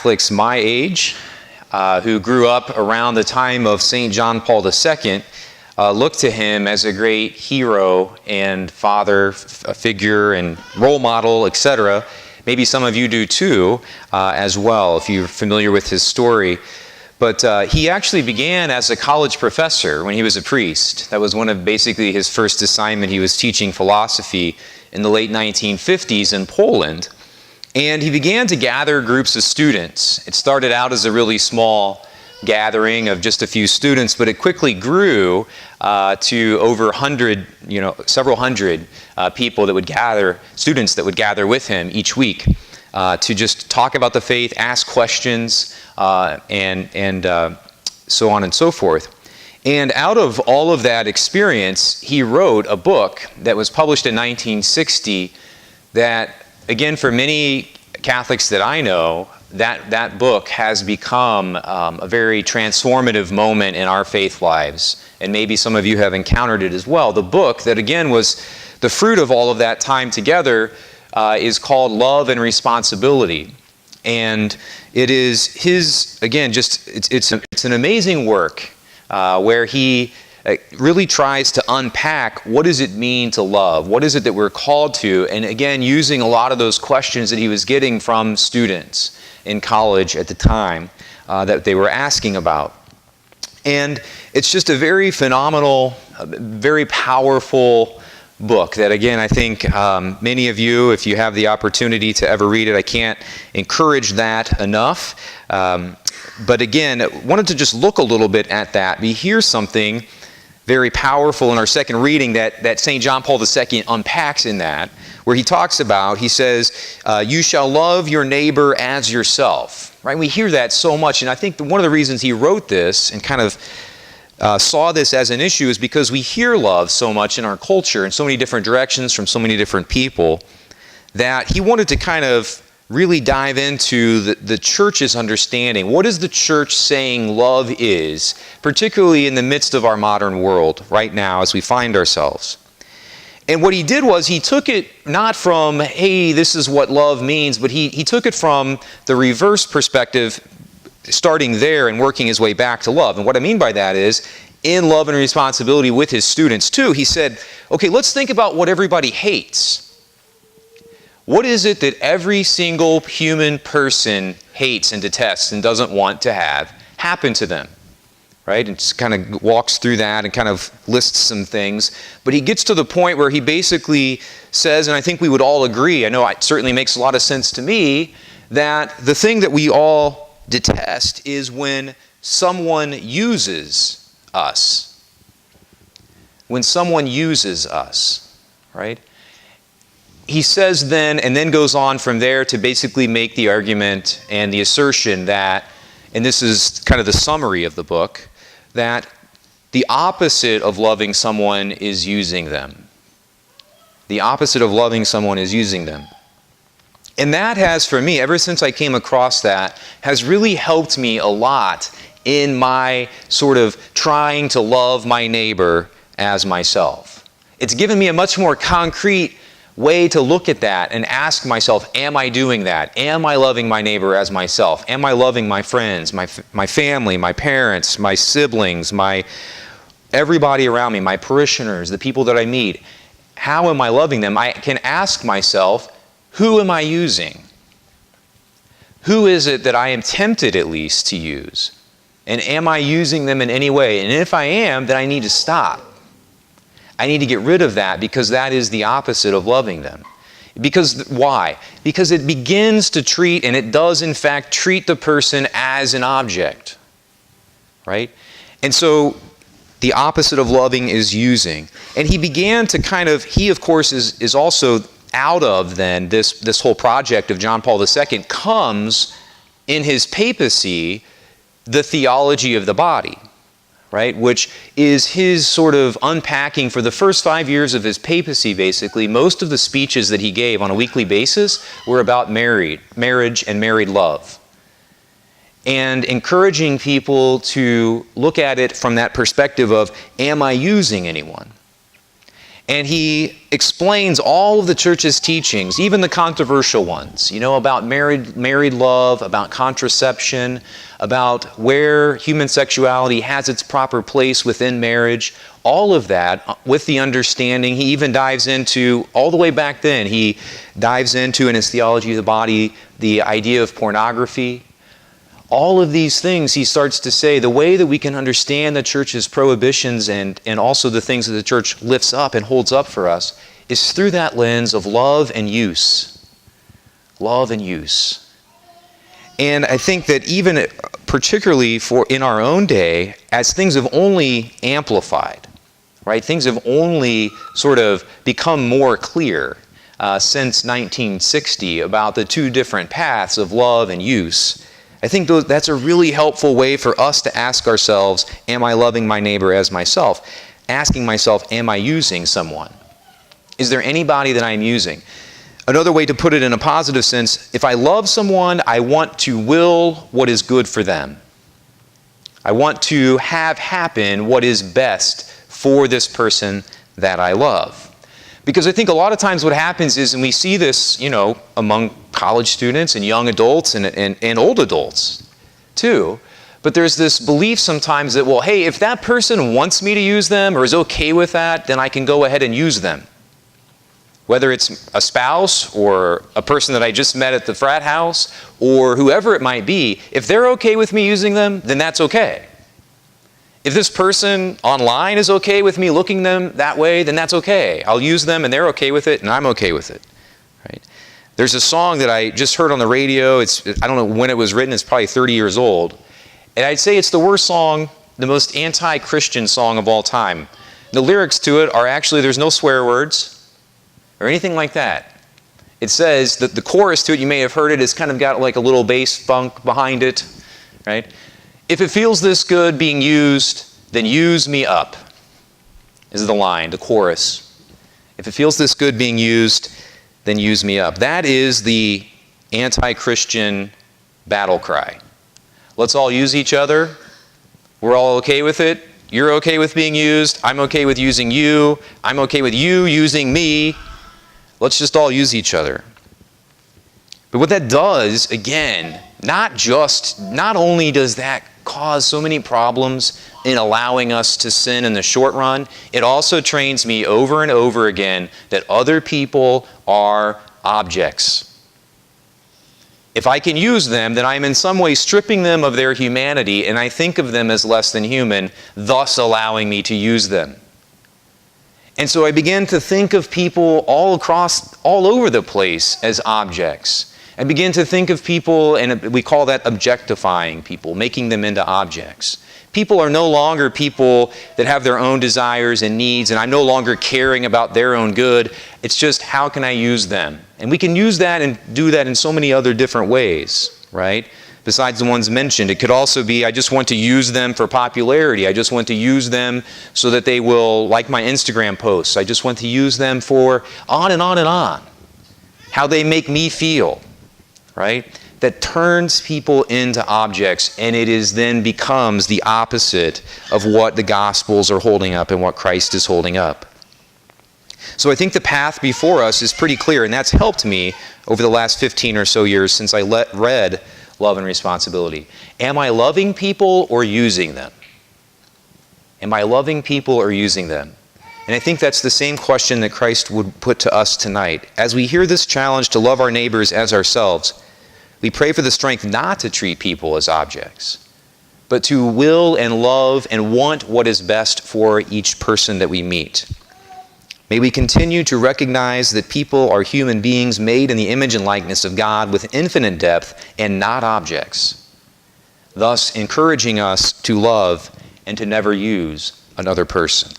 Catholics my age who grew up around the time of St. John Paul II look to him as a great hero and father figure and role model, etc. Maybe some of you do too, as well, if you're familiar with his story. But he actually began as a college professor when he was a priest. That was one of basically his first assignment. He was teaching philosophy in the late 1950s in Poland. And he began to gather groups of students. It started out as a really small gathering of just a few students, but it quickly grew to over 100, several hundred people that would gather, students that would gather with him each week to just talk about the faith, ask questions, and so on and so forth. And out of all of that experience, he wrote a book that was published in 1960 that, again, for many Catholics that I know, that book has become a very transformative moment in our faith lives. And maybe some of you have encountered it as well. The book that, again, was the fruit of all of that time together is called Love and Responsibility. And it is his, again, just it's an amazing work where he really tries to unpack what does it mean to love? What is it that we're called to? And again, using a lot of those questions that he was getting from students in college at the time that they were asking about. And it's just a very phenomenal, very powerful book that, again, I think many of you, if you have the opportunity to ever read it, I can't encourage that enough. But again, I wanted to just look a little bit at that. We hear something very powerful in our second reading that St. John Paul II unpacks in that, where he talks about, he says, you shall love your neighbor as yourself. Right? We hear that so much, and I think one of the reasons he wrote this and kind of saw this as an issue is because we hear love so much in our culture in so many different directions from so many different people that he wanted to kind of really dive into the church's understanding. What is the church saying love is, particularly in the midst of our modern world right now as we find ourselves? And what he did was he took it not from, hey, this is what love means, but he took it from the reverse perspective, starting there and working his way back to love. And what I mean by that is, in Love and Responsibility with his students too, he said, okay, let's think about what everybody hates. What is it that every single human person hates and detests and doesn't want to have happen to them? Right? And just kind of walks through that and kind of lists some things. But he gets to the point where he basically says, and I think we would all agree, I know it certainly makes a lot of sense to me, that the thing that we all detest is when someone uses us. When someone uses us, right? He says then, and then goes on from there to basically make the argument and the assertion that, and this is kind of the summary of the book, that the opposite of loving someone is using them. The opposite of loving someone is using them. And that has, for me, ever since I came across that, has really helped me a lot in my sort of trying to love my neighbor as myself. It's given me a much more concrete way to look at that and ask myself, am I doing that? Am I loving my neighbor as myself? Am I loving my friends, my family, my parents, my siblings, everybody around me, my parishioners, the people that I meet? How am I loving them? I can ask myself, who am I using? Who is it that I am tempted at least to use? And am I using them in any way? And if I am, then I need to stop. I need to get rid of that because that is the opposite of loving them. Because why? Because it begins to treat, and it does in fact treat the person as an object. Right? And so the opposite of loving is using. And he began to kind of, he of course is also out of then this whole project of John Paul II comes in his papacy the theology of the body. Right, which is his sort of unpacking for the first 5 years of his papacy, basically. Most of the speeches that he gave on a weekly basis were about marriage and married love. And encouraging people to look at it from that perspective of, am I using anyone? And he explains all of the church's teachings, even the controversial ones, about married love, about contraception, about where human sexuality has its proper place within marriage. All of that with the understanding, he even dives into, all the way back then, he dives into, in his theology of the body, the idea of pornography. All of these things, he starts to say, the way that we can understand the church's prohibitions and also the things that the church lifts up and holds up for us is through that lens of love and use. Love and use. And I think that even particularly for in our own day, as things have only amplified, right? Things have only sort of become more clear since 1960 about the two different paths of love and use. I think that's a really helpful way for us to ask ourselves, am I loving my neighbor as myself? Asking myself, am I using someone? Is there anybody that I'm using? Another way to put it in a positive sense, if I love someone, I want to will what is good for them. I want to have happen what is best for this person that I love. Because I think a lot of times what happens is, and we see this, among college students and young adults and old adults too, but there's this belief sometimes that, well, hey, if that person wants me to use them or is okay with that, then I can go ahead and use them. Whether it's a spouse or a person that I just met at the frat house or whoever it might be, if they're okay with me using them, then that's okay. If this person online is okay with me looking them that way, then that's okay. I'll use them and they're okay with it and I'm okay with it. Right? There's a song that I just heard on the radio. I don't know when it was written. It's probably 30 years old. And I'd say it's the worst song, the most anti-Christian song of all time. The lyrics to it are actually, there's no swear words or anything like that. It says that the chorus to it, you may have heard it, it's kind of got like a little bass funk behind it, right? If it feels this good being used, then use me up, is the line, the chorus. If it feels this good being used, then use me up. That is the anti-Christian battle cry. Let's all use each other. We're all okay with it. You're okay with being used. I'm okay with using you. I'm okay with you using me. Let's just all use each other. But what that does, again, not only does that cause so many problems in allowing us to sin in the short run, it also trains me over and over again that other people are objects. If I can use them, then I'm in some way stripping them of their humanity, and I think of them as less than human, thus allowing me to use them. And so I began to think of people all over the place as objects. I begin to think of people, and we call that objectifying people, making them into objects. People are no longer people that have their own desires and needs, and I'm no longer caring about their own good. It's just, how can I use them? And we can use that and do that in so many other different ways, right? Besides the ones mentioned. It could also be, I just want to use them for popularity. I just want to use them so that they will like my Instagram posts. I just want to use them for on and on and on. How they make me feel. Right? That turns people into objects, and it is then becomes the opposite of what the Gospels are holding up and what Christ is holding up. So I think the path before us is pretty clear, and that's helped me over the last 15 or so years since I read Love and Responsibility. Am I loving people or using them? Am I loving people or using them? And I think that's the same question that Christ would put to us tonight. As we hear this challenge to love our neighbors as ourselves, we pray for the strength not to treat people as objects, but to will and love and want what is best for each person that we meet. May we continue to recognize that people are human beings made in the image and likeness of God with infinite depth and not objects, thus encouraging us to love and to never use another person.